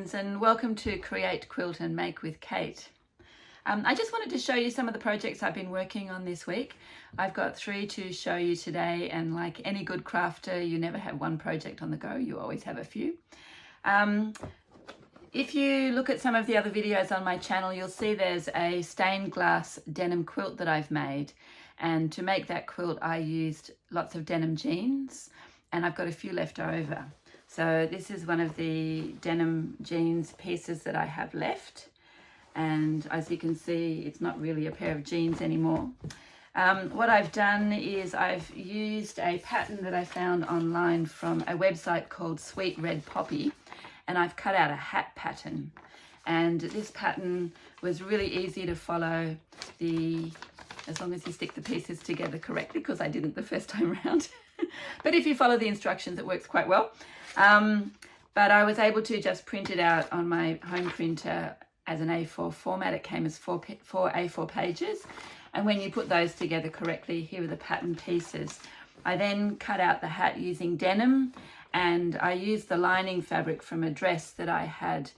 friends, and welcome to Create, Quilt and Make with Kate. I just wanted to show you some of the projects I've been working on this week. I've got 3 to show you today, and like any good crafter, you never have one project on the go, you always have a few. If you look at some of the other videos on my channel, you'll see there's a stained glass denim quilt that I've made, and to make that quilt I used lots of denim jeans, and I've got a few left over. So this is one of the denim jeans pieces that I have left, and as you can see, it's not really a pair of jeans anymore. What I've done is I've used a pattern that I found online from a website called Sweet Red Poppy, and I've cut out a hat pattern, and this pattern was really easy to follow, as long as you stick the pieces together correctly, because I didn't the first time around. But if you follow the instructions, it works quite well. But I was able to just print it out on my home printer as an A4 format. It came as four A4 pages. And when you put those together correctly, here are the pattern pieces. I then cut out the hat using denim, and I used the lining fabric from a dress that I had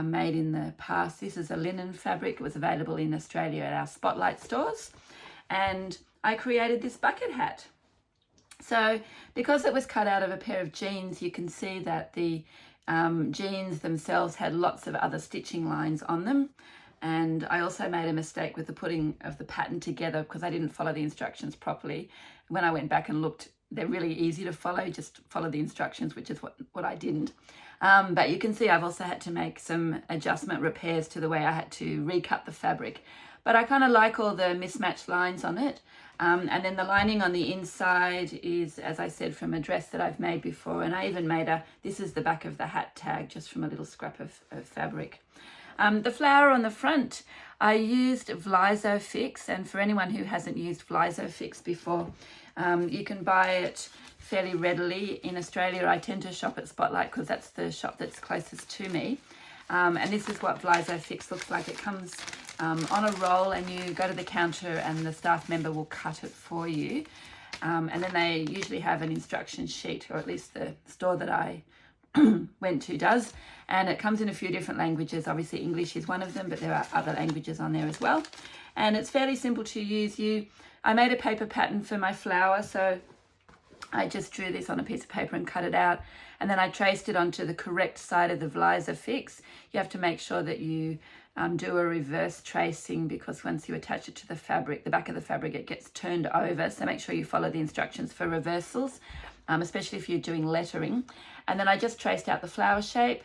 made in the past. This is a linen fabric. It was available in Australia at our Spotlight stores. And I created this bucket hat. So because it was cut out of a pair of jeans, you can see that the jeans themselves had lots of other stitching lines on them. And I also made a mistake with the putting of the pattern together because I didn't follow the instructions properly. When I went back and looked, they're really easy to follow, just follow the instructions, which is what I didn't. But you can see I've also had to make some adjustment repairs to the way I had to recut the fabric. But I kind of like all the mismatched lines on it. And then the lining on the inside is, as I said, from a dress that I've made before. And I even made this is the back of the hat tag, just from a little scrap of fabric. The flower on the front, I used Vlizo Fix. And for anyone who hasn't used Vlizo Fix before, you can buy it fairly readily. In Australia, I tend to shop at Spotlight because that's the shop that's closest to me. And this is what Vlizo Fix looks like. It comes on a roll, and you go to the counter and the staff member will cut it for you. And then they usually have an instruction sheet, or at least the store that I went to does. And it comes in a few different languages. Obviously English is one of them, but there are other languages on there as well. And it's fairly simple to use. I made a paper pattern for my flower, so I just drew this on a piece of paper and cut it out, and then I traced it onto the correct side of the Vlizo Fix. You have to make sure that you do a reverse tracing, because once you attach it to the fabric, the back of the fabric, it gets turned over. So make sure you follow the instructions for reversals, especially if you're doing lettering. And then I just traced out the flower shape,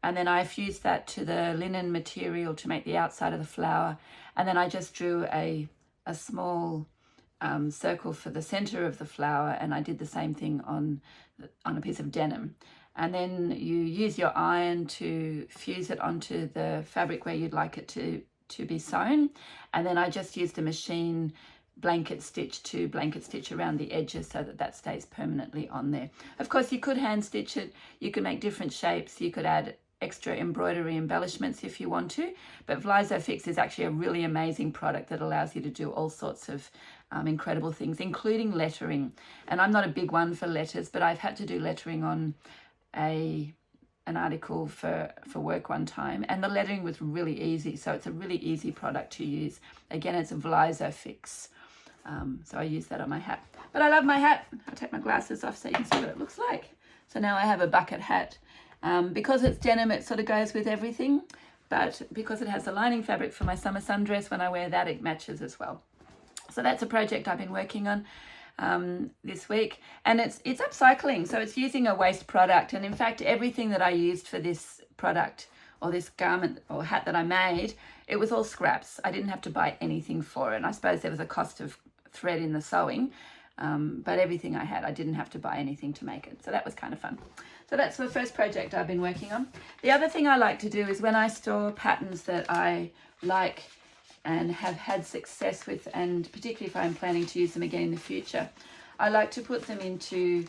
and then I fused that to the linen material to make the outside of the flower. And then I just drew a small circle for the center of the flower, and I did the same thing on a piece of denim. And then you use your iron to fuse it onto the fabric where you'd like it to be sewn. And then I just used a machine blanket stitch to blanket stitch around the edges so that stays permanently on there. Of course, you could hand stitch it. You could make different shapes. You could add extra embroidery embellishments if you want to, but Vlizo Fix is actually a really amazing product that allows you to do all sorts of incredible things, including lettering. And I'm not a big one for letters, but I've had to do lettering on an article for work one time, and the lettering was really easy. So it's a really easy product to use. Again, it's a Vlizo Fix. So I use that on my hat. But I love my hat. I'll take my glasses off so you can see what it looks like. So now I have a bucket hat. Because it's denim, it sort of goes with everything, but because it has the lining fabric for my summer sundress, when I wear that, it matches as well. So that's a project I've been working on this week, and it's upcycling. So it's using a waste product, and in fact, everything that I used for this product, or this garment or hat that I made, it was all scraps. I didn't have to buy anything for it. And I suppose there was a cost of thread in the sewing, but everything I had, I didn't have to buy anything to make it. So that was kind of fun. So that's the first project I've been working on. The other thing I like to do is when I store patterns that I like and have had success with, and particularly if I'm planning to use them again in the future, I like to put them into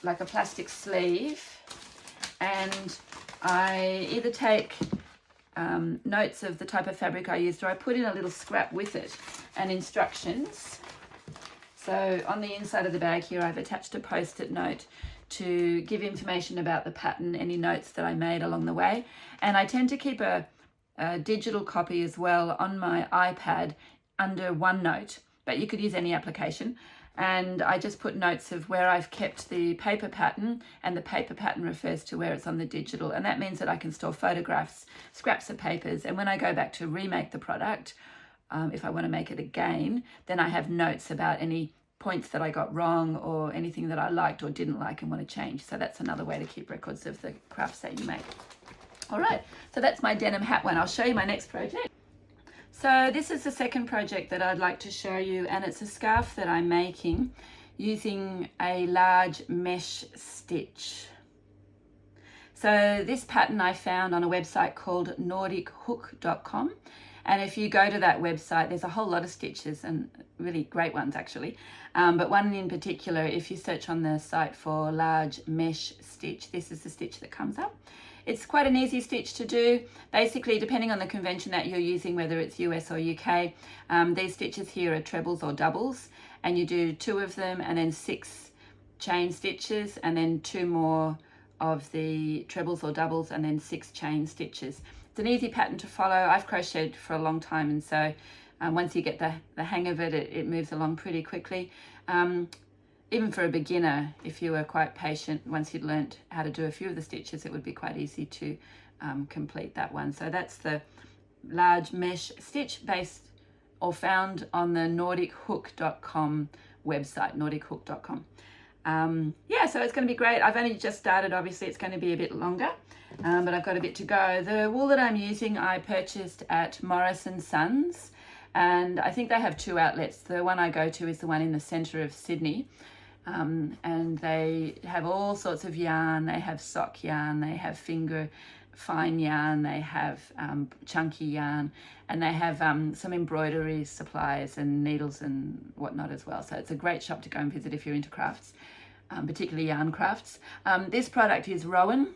like a plastic sleeve, and I either take notes of the type of fabric I used, or I put in a little scrap with it and instructions. So on the inside of the bag here, I've attached a post-it note to give information about the pattern, any notes that I made along the way. And I tend to keep a digital copy as well on my iPad under OneNote, but you could use any application. And I just put notes of where I've kept the paper pattern, and the paper pattern refers to where it's on the digital. And that means that I can store photographs, scraps of papers, and when I go back to remake the product, if I want to make it again, then I have notes about any points that I got wrong or anything that I liked or didn't like and want to change. So that's another way to keep records of the crafts that you make. All right, so that's my denim hat one. I'll show you my next project. So this is the second project that I'd like to show you, and it's a scarf that I'm making using a large mesh stitch. So this pattern I found on a website called NordicHook.com. And if you go to that website, there's a whole lot of stitches, and really great ones actually. But one in particular, if you search on the site for large mesh stitch, this is the stitch that comes up. It's quite an easy stitch to do. Basically, depending on the convention that you're using, whether it's US or UK, these stitches here are trebles or doubles, and you do 2 of them and then 6 chain stitches, and then 2 more of the trebles or doubles, and then 6 chain stitches. It's an easy pattern to follow. I've crocheted for a long time, and so once you get the hang of it, it moves along pretty quickly. Even for a beginner, if you were quite patient, once you'd learnt how to do a few of the stitches, it would be quite easy to complete that one. So that's the large mesh stitch based or found on the NordicHook.com website, NordicHook.com. Yeah, so it's going to be great. I've only just started, obviously it's going to be a bit longer, but I've got a bit to go. The wool that I'm using I purchased at Morris & Sons, and I think they have 2 outlets. The one I go to is the one in the centre of Sydney, and they have all sorts of yarn. They have sock yarn, they have finger fine yarn, they have chunky yarn, and they have some embroidery supplies and needles and whatnot as well. So it's a great shop to go and visit if you're into crafts, particularly yarn crafts. This product is Rowan,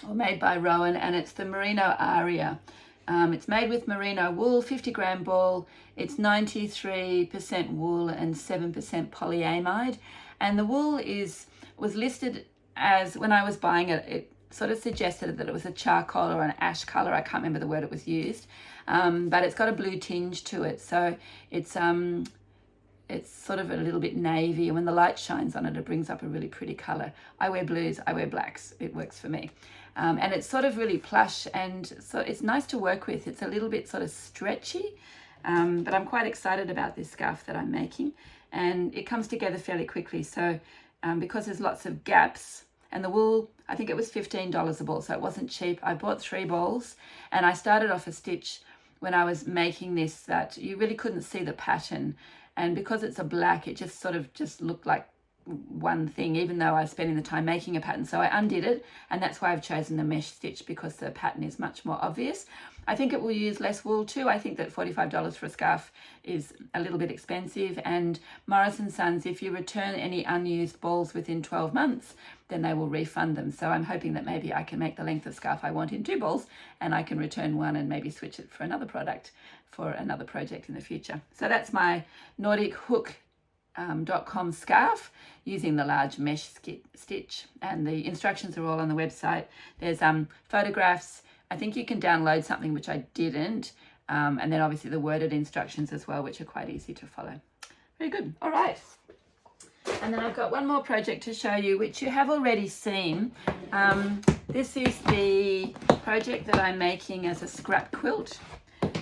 or made by Rowan, and it's the Merino Aria. It's made with merino wool, 50-gram ball. It's 93% wool and 7% polyamide. And the wool was listed as, when I was buying it, it sort of suggested that it was a charcoal or an ash color. I can't remember the word it was used, but it's got a blue tinge to it. So it's sort of a little bit navy, and when the light shines on it, it brings up a really pretty color. I wear blues, I wear blacks. It works for me. And it's sort of really plush, and so it's nice to work with. It's a little bit sort of stretchy, but I'm quite excited about this scarf that I'm making, and it comes together fairly quickly. So because there's lots of gaps, and the wool, I think it was $15 a ball, so it wasn't cheap. I bought 3 balls, and I started off a stitch when I was making this that you really couldn't see the pattern, and because it's a black, it just sort of just looked like one thing, even though I was spending the time making a pattern. So I undid it, and that's why I've chosen the mesh stitch, because the pattern is much more obvious. I think it will use less wool too. I think that $45 for a scarf is a little bit expensive, and Morris & Sons, if you return any unused balls within 12 months, then they will refund them. So I'm hoping that maybe I can make the length of scarf I want in 2 balls, and I can return 1 and maybe switch it for another product for another project in the future. So that's my NordicHook.com scarf using the large mesh stitch, and the instructions are all on the website. There's photographs. I think you can download something, which I didn't, and then obviously the worded instructions as well, which are quite easy to follow. Very good. All right, and then I've got one more project to show you, which you have already seen. This is the project that I'm making as a scrap quilt,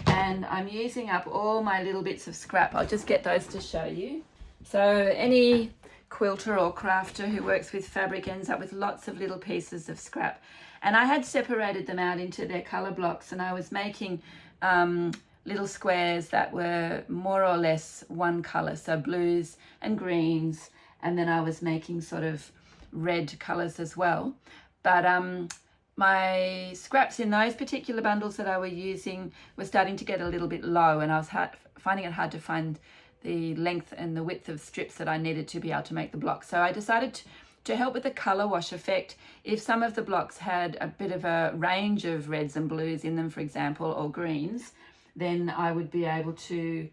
and I'm using up all my little bits of scrap. I'll just get those to show you. So any quilter or crafter who works with fabric ends up with lots of little pieces of scrap. And I had separated them out into their color blocks, and I was making little squares that were more or less one color, so blues and greens, and then I was making sort of red colors as well. But my scraps in those particular bundles that I were using were starting to get a little bit low, and I was finding it hard to find the length and the width of strips that I needed to be able to make the block. So I decided to help with the color wash effect, if some of the blocks had a bit of a range of reds and blues in them, for example, or greens, then I would be able to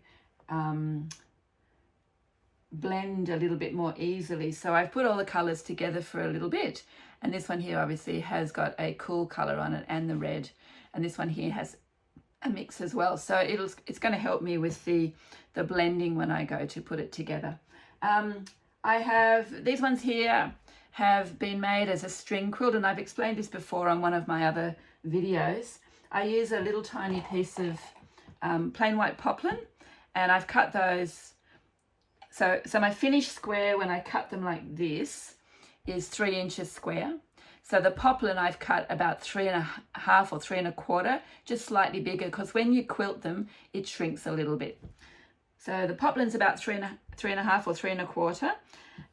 blend a little bit more easily. So I've put all the colors together for a little bit, and this one here obviously has got a cool color on it and the red, and this one here has a mix as well. So it's going to help me with the blending when I go to put it together. I have these ones here have been made as a string quilt, and I've explained this before on one of my other videos. I use a little tiny piece of plain white poplin, and I've cut those. So my finished square, when I cut them like this, is 3 inches square. So the poplin I've cut about 3.5 or 3 1/4, just slightly bigger, because when you quilt them, it shrinks a little bit. So the poplin's about 3.5 or 3 1/4,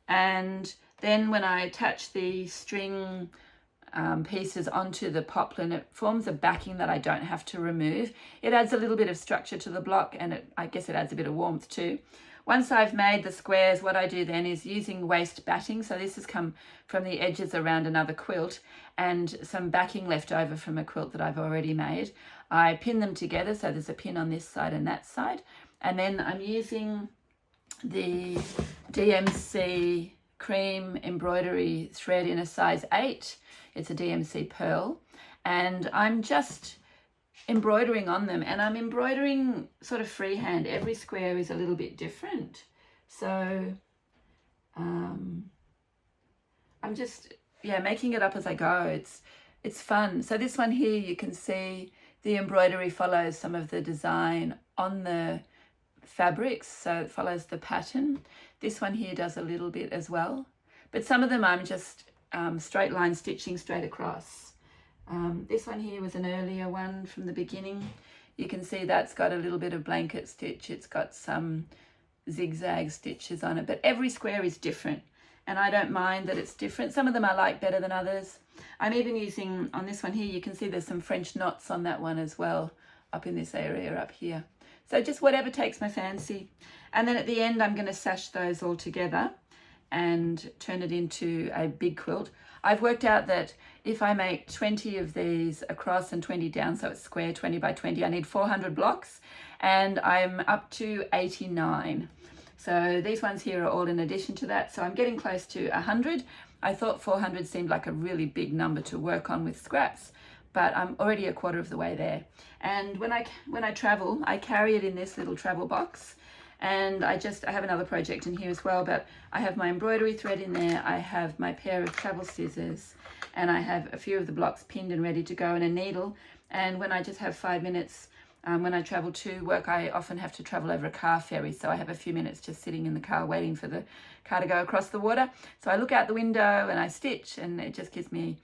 and then when I attach the string pieces onto the poplin, it forms a backing that I don't have to remove. It adds a little bit of structure to the block, and I guess it adds a bit of warmth too. Once I've made the squares, what I do then is using waste batting. So this has come from the edges around another quilt and some backing left over from a quilt that I've already made. I pin them together, so there's a pin on this side and that side. And then I'm using the DMC cream embroidery thread in a size 8. It's a DMC pearl. And I'm just embroidering on them, and I'm embroidering sort of freehand. Every square is a little bit different, so I'm just making it up as I go. It's fun. So this one here, you can see the embroidery follows some of the design on the fabrics, so it follows the pattern. This one here does a little bit as well, but some of them I'm just straight line stitching straight across. This one here was an earlier one from the beginning. You can see that's got a little bit of blanket stitch. It's got some zigzag stitches on it, but every square is different, and I don't mind that it's different. Some of them I like better than others. I'm even using, on this one here, you can see there's some French knots on that one as well, up in this area up here. So just whatever takes my fancy. And then at the end, I'm going to sash those all together and turn it into a big quilt. I've worked out that if I make 20 of these across and 20 down, so it's square 20 by 20, I need 400 blocks, and I'm up to 89. So these ones here are all in addition to that, so I'm getting close to 100. I thought 400 seemed like a really big number to work on with scraps, but I'm already a quarter of the way there. And when I travel, I carry it in this little travel box. And I have another project in here as well, but I have my embroidery thread in there, I have my pair of travel scissors, and I have a few of the blocks pinned and ready to go, and a needle. And when I just have 5 minutes, when I travel to work, I often have to travel over a car ferry, so I have a few minutes just sitting in the car waiting for the car to go across the water. So I look out the window and I stitch, and it just gives me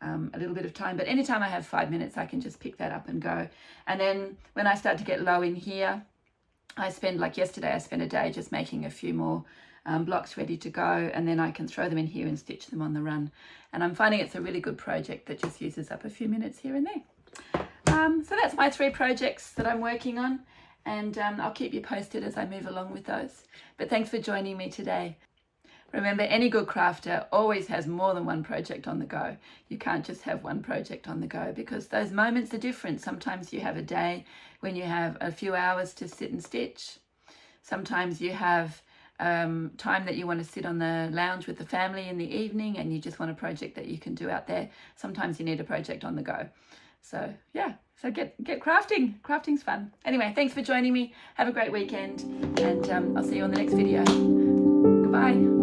a little bit of time. But anytime I have 5 minutes, I can just pick that up and go. And then when I start to get low in here, like yesterday, I spent a day just making a few more blocks ready to go, and then I can throw them in here and stitch them on the run. And I'm finding it's a really good project that just uses up a few minutes here and there. So that's my 3 projects that I'm working on, and I'll keep you posted as I move along with those. But thanks for joining me today. Remember, any good crafter always has more than one project on the go. You can't just have one project on the go, because those moments are different. Sometimes you have a day when you have a few hours to sit and stitch. Sometimes you have time that you want to sit on the lounge with the family in the evening, and you just want a project that you can do out there. Sometimes you need a project on the go. So yeah, so get crafting. Crafting's fun. Anyway, thanks for joining me. Have a great weekend, and I'll see you on the next video. Goodbye.